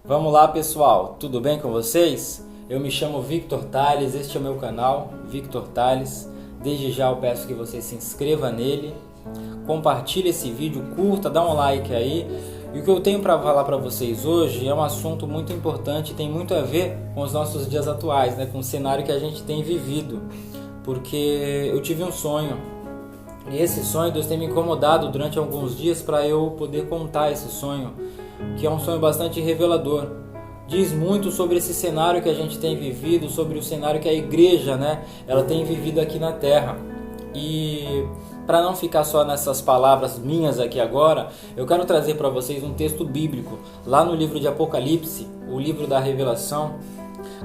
Vamos lá, pessoal, tudo bem com vocês? Eu me chamo Victor Tales, este é o meu canal, Victor Tales. Desde já eu peço que você se inscreva nele, compartilhe esse vídeo, curta, dá um like aí. E o que eu tenho para falar para vocês hoje é um assunto muito importante, tem muito a ver com os nossos dias atuais, né? Com o cenário que a gente tem vivido. Porque eu tive um sonho, e esse sonho Deus tem me incomodado durante alguns dias para eu poder contar esse sonho, que é um sonho bastante revelador. Diz muito sobre esse cenário que a gente tem vivido, sobre o cenário que a igreja, né, ela tem vivido aqui na terra. E para não ficar só nessas palavras minhas aqui agora, eu quero trazer para vocês um texto bíblico, lá no livro de Apocalipse, o livro da Revelação,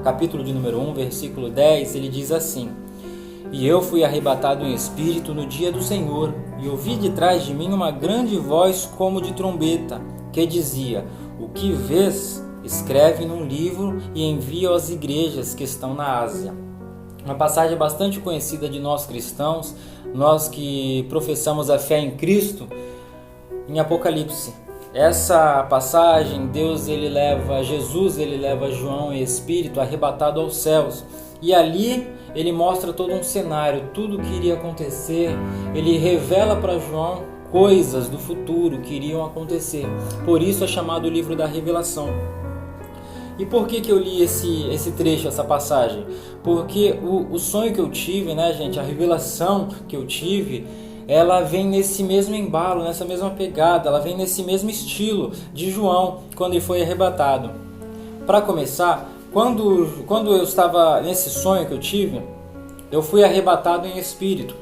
capítulo de número 1, versículo 10, ele diz assim: "E eu fui arrebatado em espírito no dia do Senhor, e ouvi de trás de mim uma grande voz como de trombeta, que dizia: o que vês, escreve num livro e envia às igrejas que estão na Ásia." Uma passagem bastante conhecida de nós cristãos, nós que professamos a fé em Cristo, em Apocalipse. Essa passagem, Jesus ele leva João em espírito arrebatado aos céus. E ali ele mostra todo um cenário, tudo o que iria acontecer. Ele revela para João coisas do futuro que iriam acontecer. Por isso é chamado o livro da Revelação. E por que eu li esse trecho, essa passagem? Porque o sonho que eu tive, né, gente, a revelação que eu tive, ela vem nesse mesmo embalo, nessa mesma pegada, ela vem nesse mesmo estilo de João, quando ele foi arrebatado. Para começar, quando eu estava nesse sonho que eu tive, eu fui arrebatado em espírito.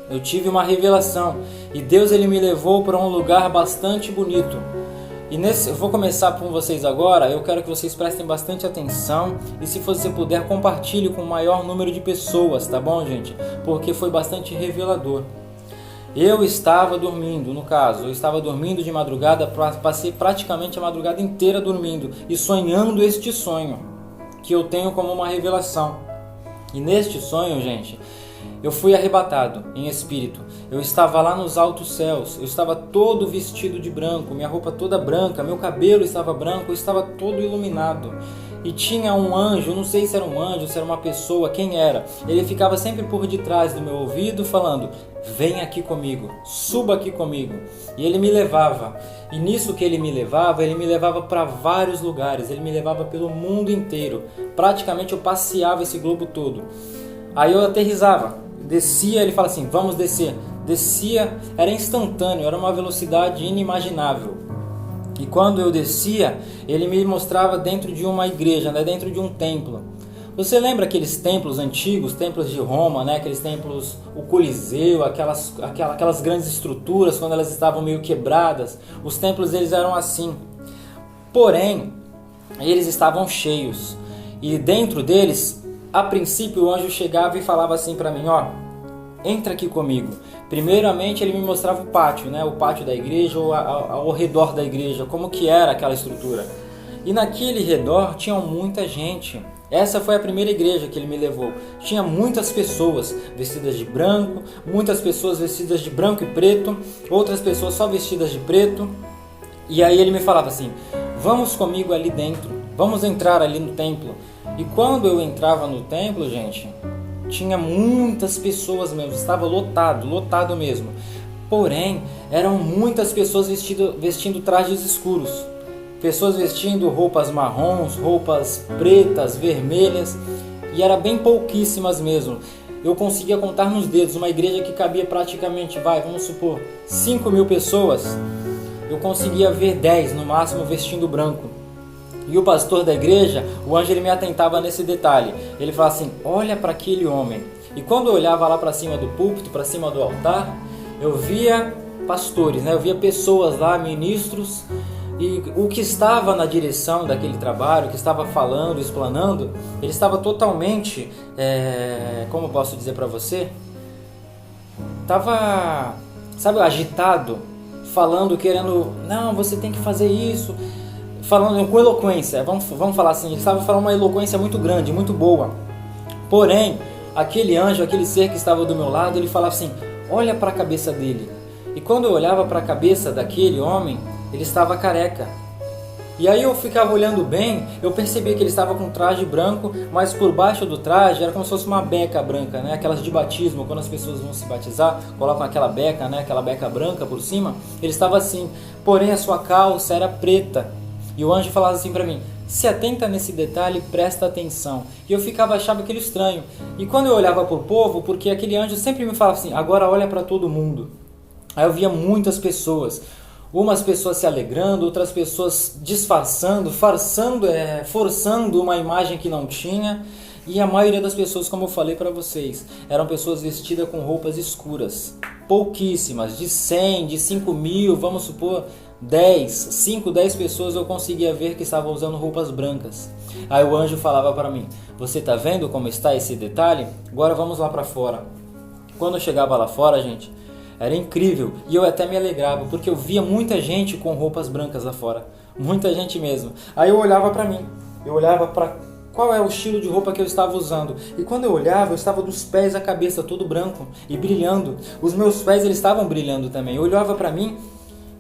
Eu tive uma revelação e Deus ele me levou para um lugar bastante bonito. E eu vou começar com vocês agora. Eu quero que vocês prestem bastante atenção e, se você puder, compartilhe com o maior número de pessoas, tá bom, gente? Porque foi bastante revelador. Eu estava dormindo, eu estava dormindo de madrugada, passei praticamente a madrugada inteira dormindo e sonhando este sonho, que eu tenho como uma revelação. E neste sonho, gente, eu fui arrebatado em espírito. Eu estava lá nos altos céus, eu estava todo vestido de branco, minha roupa toda branca, meu cabelo estava branco, eu estava todo iluminado. E tinha um anjo, não sei se era um anjo, se era uma pessoa, quem era. Ele ficava sempre por detrás do meu ouvido falando: vem aqui comigo, suba aqui comigo. E ele me levava. E nisso que ele me levava para vários lugares, ele me levava pelo mundo inteiro. Praticamente eu passeava esse globo todo. Aí eu aterrissava, descia, ele fala assim: vamos descer. Descia, era instantâneo, era uma velocidade inimaginável. E quando eu descia, ele me mostrava dentro de uma igreja, né, dentro de um templo. Você lembra aqueles templos antigos, templos de Roma, né, aqueles templos, o Coliseu, aquelas grandes estruturas, quando elas estavam meio quebradas? Os templos eles eram assim. Porém, eles estavam cheios. E dentro deles, a princípio, o anjo chegava e falava assim para mim: ó, entra aqui comigo. Primeiramente ele me mostrava o pátio, né? O pátio da igreja ou ao redor da igreja, como que era aquela estrutura. E naquele redor tinha muita gente. Essa foi a primeira igreja que ele me levou. Tinha muitas pessoas vestidas de branco, muitas pessoas vestidas de branco e preto, outras pessoas só vestidas de preto. E aí ele me falava assim: vamos comigo ali dentro, vamos entrar ali no templo. E quando eu entrava no templo, gente, tinha muitas pessoas mesmo, estava lotado mesmo. Porém, eram muitas pessoas vestindo trajes escuros. Pessoas vestindo roupas marrons, roupas pretas, vermelhas. E eram bem pouquíssimas mesmo. Eu conseguia contar nos dedos, uma igreja que cabia praticamente, vamos supor, 5.000 pessoas. Eu conseguia ver 10 no máximo vestindo branco. E o pastor da igreja, o anjo, ele me atentava nesse detalhe. Ele falava assim: olha para aquele homem. E quando eu olhava lá para cima do púlpito, para cima do altar, eu via pastores, né? Eu via pessoas lá, ministros. E o que estava na direção daquele trabalho, que estava falando, explanando, ele estava totalmente, como eu posso dizer para você? Estava, sabe, agitado, falando, querendo: não, você tem que fazer isso. Falando com eloquência, vamos falar assim, ele estava falando uma eloquência muito grande, muito boa. Porém, aquele anjo, aquele ser que estava do meu lado, ele falava assim: olha para a cabeça dele. E quando eu olhava para a cabeça daquele homem, ele estava careca. E aí eu ficava olhando bem, eu percebi que ele estava com um traje branco, mas por baixo do traje era como se fosse uma beca branca, né? Aquelas de batismo, quando as pessoas vão se batizar, colocam aquela beca, né? Aquela beca branca por cima. Ele estava assim, porém a sua calça era preta. E o anjo falava assim para mim: se atenta nesse detalhe, presta atenção. E eu achava aquilo estranho. E quando eu olhava para o povo, porque aquele anjo sempre me falava assim: agora olha para todo mundo. Aí eu via muitas pessoas. Umas pessoas se alegrando, outras pessoas disfarçando, forçando uma imagem que não tinha. E a maioria das pessoas, como eu falei para vocês, eram pessoas vestidas com roupas escuras. Pouquíssimas, de 100, de 5 mil, vamos supor, 5, 10 pessoas eu conseguia ver que estavam usando roupas brancas. Aí o anjo falava para mim: você tá vendo como está esse detalhe? Agora vamos lá para fora. Quando eu chegava lá fora, gente, era incrível, e eu até me alegrava, porque eu via muita gente com roupas brancas lá fora, muita gente mesmo. Aí eu olhava para mim, eu olhava para qual é o estilo de roupa que eu estava usando, e quando eu olhava, eu estava dos pés à cabeça todo branco e brilhando. Os meus pés, eles estavam brilhando também. Eu olhava para mim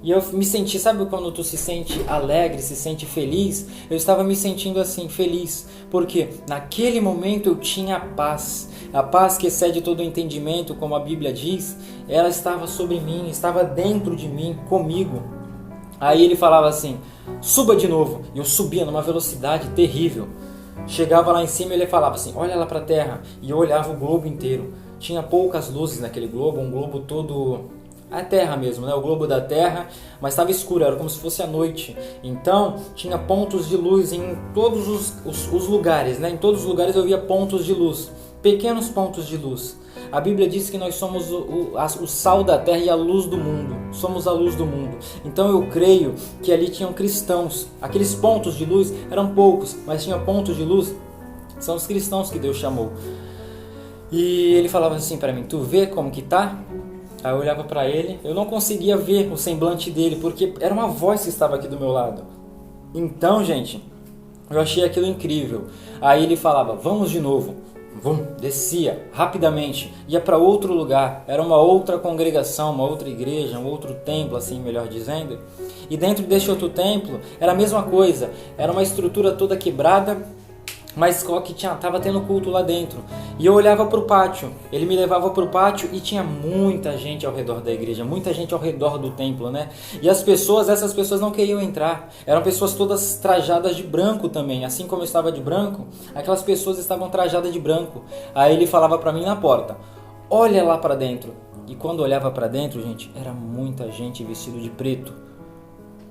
e eu me senti, sabe quando tu se sente alegre, se sente feliz? Eu estava me sentindo assim, feliz, porque naquele momento eu tinha paz. A paz que excede todo o entendimento, como a Bíblia diz, ela estava sobre mim, estava dentro de mim, comigo. Aí ele falava assim: suba de novo. E eu subia numa velocidade terrível. Chegava lá em cima e ele falava assim: olha lá para a terra. E eu olhava o globo inteiro. Tinha poucas luzes naquele globo, um globo todo... a terra mesmo, né? O globo da terra, mas estava escuro, era como se fosse a noite. Então tinha pontos de luz em todos os lugares, né? Em todos os lugares eu via pontos de luz, pequenos pontos de luz. A Bíblia diz que nós somos o sal da terra e a luz do mundo. Somos a luz do mundo. Então eu creio que ali tinham cristãos. Aqueles pontos de luz eram poucos, mas tinha pontos de luz. São os cristãos que Deus chamou. E ele falava assim para mim: tu vê como que tá? Aí eu olhava para ele, eu não conseguia ver o semblante dele, porque era uma voz que estava aqui do meu lado. Então, gente, eu achei aquilo incrível. Aí ele falava: vamos de novo. Descia rapidamente, ia para outro lugar. Era uma outra congregação, uma outra igreja, um outro templo, assim melhor dizendo. E dentro deste outro templo era a mesma coisa. Era uma estrutura toda quebrada, mas que estava tendo culto lá dentro. E eu olhava para o pátio, ele me levava para o pátio e tinha muita gente ao redor da igreja, muita gente ao redor do templo, né? E essas pessoas não queriam entrar, eram pessoas todas trajadas de branco também, assim como eu estava de branco, aquelas pessoas estavam trajadas de branco. Aí ele falava para mim na porta: olha lá para dentro. E quando eu olhava para dentro, gente, era muita gente vestida de preto.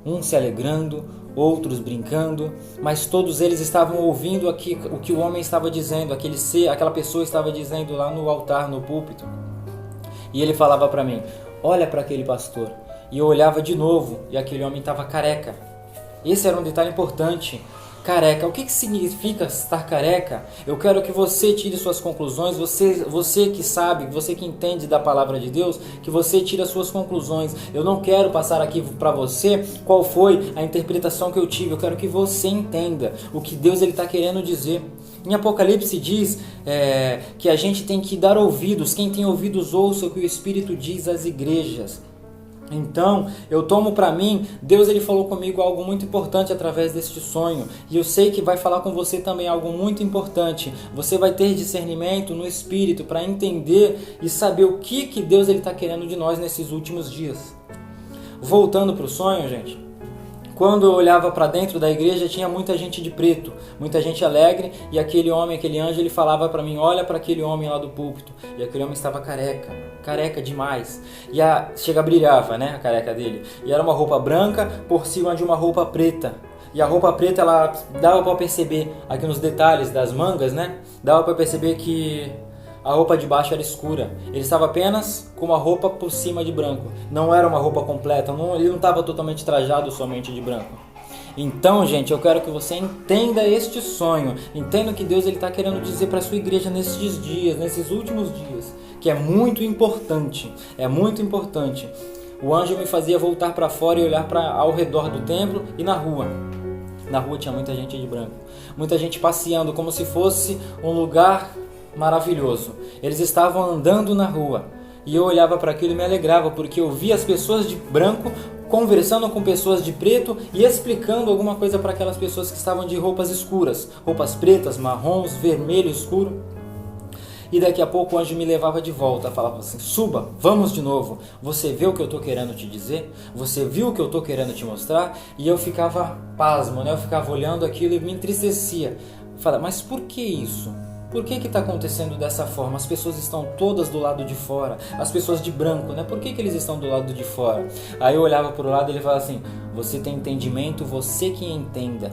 Uns se alegrando, outros brincando, mas todos eles estavam ouvindo o que o homem estava dizendo, aquela pessoa estava dizendo lá no altar, no púlpito. E ele falava para mim: olha para aquele pastor. E eu olhava de novo e aquele homem estava careca. Esse era um detalhe importante. Careca. O que significa estar careca? Eu quero que você tire suas conclusões, você que sabe, você que entende da palavra de Deus, que você tire as suas conclusões. Eu não quero passar aqui para você qual foi a interpretação que eu tive, eu quero que você entenda o que Deus está querendo dizer. Em Apocalipse diz que a gente tem que dar ouvidos, quem tem ouvidos ouça o que o Espírito diz às igrejas. Então, eu tomo para mim, Deus ele falou comigo algo muito importante através deste sonho, e eu sei que vai falar com você também algo muito importante. Você vai ter discernimento no Espírito para entender e saber o que Deus ele está querendo de nós nesses últimos dias. Voltando para o sonho, gente, quando eu olhava para dentro da igreja tinha muita gente de preto, muita gente alegre, e aquele anjo, ele falava para mim: olha para aquele homem lá do púlpito. E aquele homem estava careca demais, e brilhava, né, a careca dele, e era uma roupa branca por cima de uma roupa preta, e a roupa preta, ela dava para perceber aqui nos detalhes das mangas, né, dava para perceber que a roupa de baixo era escura, ele estava apenas com uma roupa por cima de branco, não era uma roupa completa, ele não estava totalmente trajado somente de branco. Então, gente, eu quero que você entenda este sonho, entenda o que Deus está querendo dizer para a sua igreja nesses dias, nesses últimos dias, que é muito importante, O anjo me fazia voltar para fora e olhar ao redor do templo e na rua. Na rua tinha muita gente de branco, muita gente passeando como se fosse um lugar maravilhoso. Eles estavam andando na rua E eu olhava para aquilo e me alegrava, porque eu via as pessoas de branco conversando com pessoas de preto e explicando alguma coisa para aquelas pessoas que estavam de roupas escuras, roupas pretas, marrons, vermelho escuro. E daqui a pouco o anjo me levava de volta, falava assim: suba, vamos de novo, você vê o que eu estou querendo te dizer? Você viu o que eu estou querendo te mostrar? E eu ficava pasmo, né? Eu ficava olhando aquilo e me entristecia. Falava: mas por que isso? Por que está acontecendo dessa forma? As pessoas estão todas do lado de fora, as pessoas de branco, né? Por que eles estão do lado de fora? Aí eu olhava para o lado e ele falava assim: você tem entendimento, você que entenda.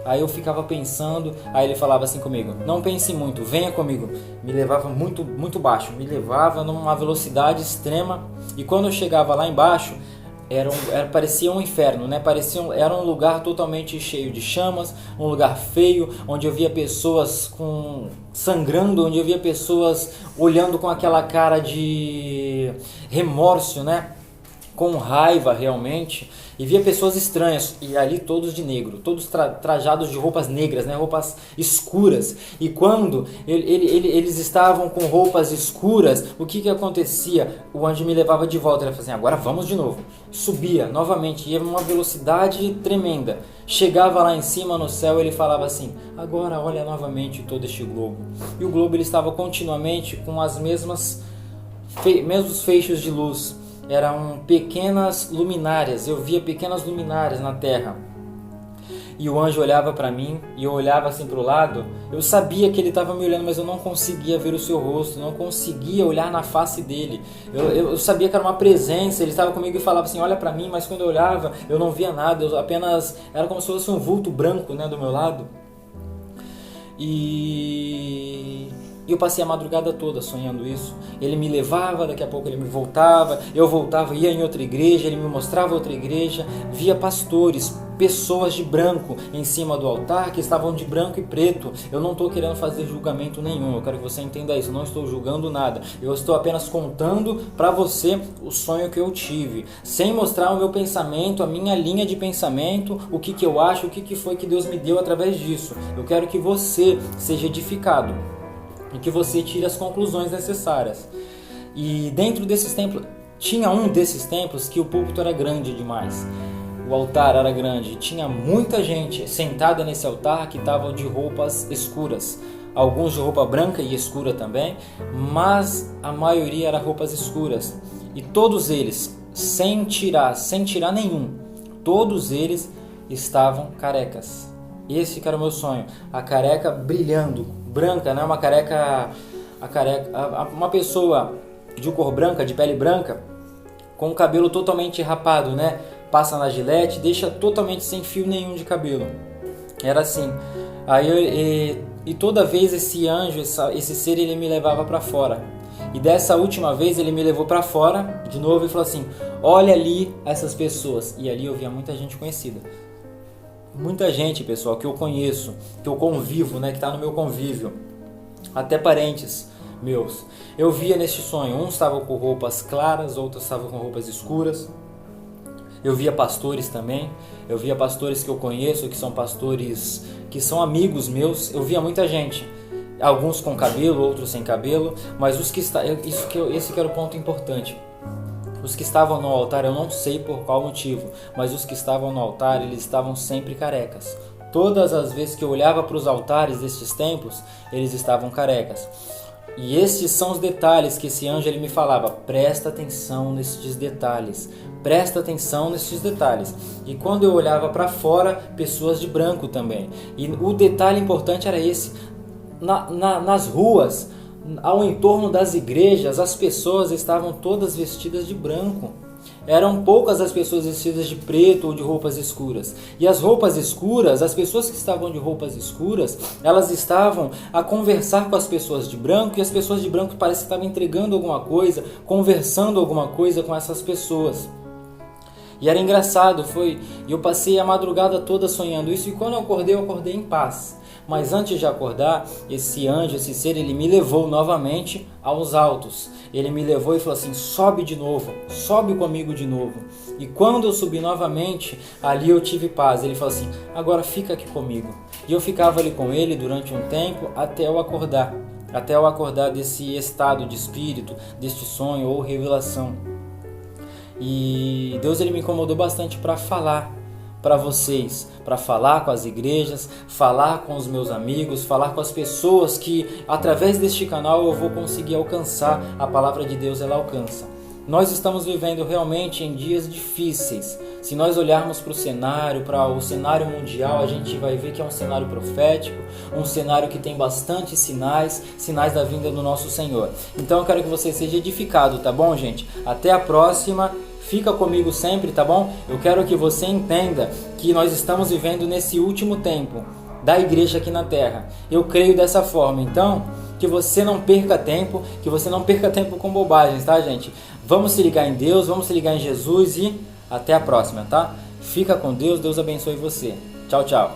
Aí eu ficava pensando, aí ele falava assim comigo: não pense muito, venha comigo. Me levava muito, muito baixo, me levava numa velocidade extrema, e quando eu chegava lá embaixo, parecia um inferno, né? Era um lugar totalmente cheio de chamas, um lugar feio, onde eu via pessoas sangrando, onde eu via pessoas olhando com aquela cara de remorso, né? Com raiva realmente, e via pessoas estranhas, e ali todos de negro, todos trajados de roupas negras, né? Roupas escuras. E quando eles estavam com roupas escuras, o que acontecia? O anjo me levava de volta, ele falava assim: agora vamos de novo. Subia novamente, ia numa velocidade tremenda. Chegava lá em cima no céu, ele falava assim: agora olha novamente todo este globo. E o globo ele estava continuamente com as mesmos feixes de luz. Eram pequenas luminárias, eu via pequenas luminárias na terra. E o anjo olhava para mim, e eu olhava assim para o lado. Eu sabia que ele estava me olhando, mas eu não conseguia ver o seu rosto, não conseguia olhar na face dele. Eu sabia que era uma presença, ele estava comigo e falava assim: olha para mim, mas quando eu olhava, eu não via nada, eu apenas era como se fosse um vulto branco, né, do meu lado. E eu passei a madrugada toda sonhando isso. Ele me levava, daqui a pouco ele me voltava, eu voltava, ia em outra igreja, ele me mostrava outra igreja, via pastores, pessoas de branco em cima do altar, que estavam de branco e preto. Eu não estou querendo fazer julgamento nenhum, eu quero que você entenda isso, eu não estou julgando nada, eu estou apenas contando para você o sonho que eu tive, sem mostrar o meu pensamento, a minha linha de pensamento, o que eu acho, o que foi que Deus me deu através disso. Eu quero que você seja edificado e que você tire as conclusões necessárias. E dentro desses templos, tinha um desses templos que o púlpito era grande demais, o altar era grande, tinha muita gente sentada nesse altar que estavam de roupas escuras, alguns de roupa branca e escura também, mas a maioria era roupas escuras, e todos eles, sem tirar nenhum, todos eles estavam carecas. Esse que era o meu sonho, a careca brilhando, branca, né? Uma pessoa de cor branca, de pele branca, com o cabelo totalmente rapado, né? Passa na gilete, deixa totalmente sem fio nenhum de cabelo. Era assim. E toda vez esse anjo, esse ser, ele me levava para fora. E dessa última vez ele me levou para fora de novo e falou assim: olha ali essas pessoas. E ali eu via muita gente conhecida. Muita gente, pessoal, que eu conheço, que eu convivo, né, que está no meu convívio, até parentes meus. Eu via neste sonho, uns estavam com roupas claras, outros estavam com roupas escuras. Eu via pastores também, eu via pastores que eu conheço, que são pastores que são amigos meus. Eu via muita gente, alguns com cabelo, outros sem cabelo, mas esse que era o ponto importante. Os que estavam no altar, eu não sei por qual motivo, mas os que estavam no altar, eles estavam sempre carecas. Todas as vezes que eu olhava para os altares destes templos, eles estavam carecas. E estes são os detalhes que esse anjo ele me falava: presta atenção nestes detalhes, presta atenção nestes detalhes. E quando eu olhava para fora, pessoas de branco também. E o detalhe importante era esse: nas ruas, ao entorno das igrejas, as pessoas estavam todas vestidas de branco. Eram poucas as pessoas vestidas de preto ou de roupas escuras. E as roupas escuras, as pessoas que estavam de roupas escuras, elas estavam a conversar com as pessoas de branco, e as pessoas de branco parece que estavam entregando alguma coisa, conversando alguma coisa com essas pessoas. E era engraçado, eu passei a madrugada toda sonhando isso, e quando eu acordei em paz. Mas antes de acordar, esse anjo, esse ser, ele me levou novamente aos altos. Ele me levou e falou assim: sobe de novo, sobe comigo de novo. E quando eu subi novamente, ali eu tive paz. Ele falou assim: agora fica aqui comigo. E eu ficava ali com ele durante um tempo até eu acordar. até eu acordar desse estado de espírito, deste sonho ou revelação. E Deus ele me incomodou bastante para falar para vocês, para falar com as igrejas, falar com os meus amigos, falar com as pessoas que através deste canal eu vou conseguir alcançar. A palavra de Deus ela alcança. Nós estamos vivendo realmente em dias difíceis. Se nós olharmos para o cenário mundial, a gente vai ver que é um cenário profético, um cenário que tem bastante sinais da vinda do nosso Senhor. Então eu quero que você seja edificado, tá bom, gente? Até a próxima. Fica comigo sempre, tá bom? Eu quero que você entenda que nós estamos vivendo nesse último tempo da igreja aqui na Terra. Eu creio dessa forma. Então, que você não perca tempo, com bobagens, tá, gente? Vamos se ligar em Deus, vamos se ligar em Jesus e até a próxima, tá? Fica com Deus, Deus abençoe você. Tchau, tchau.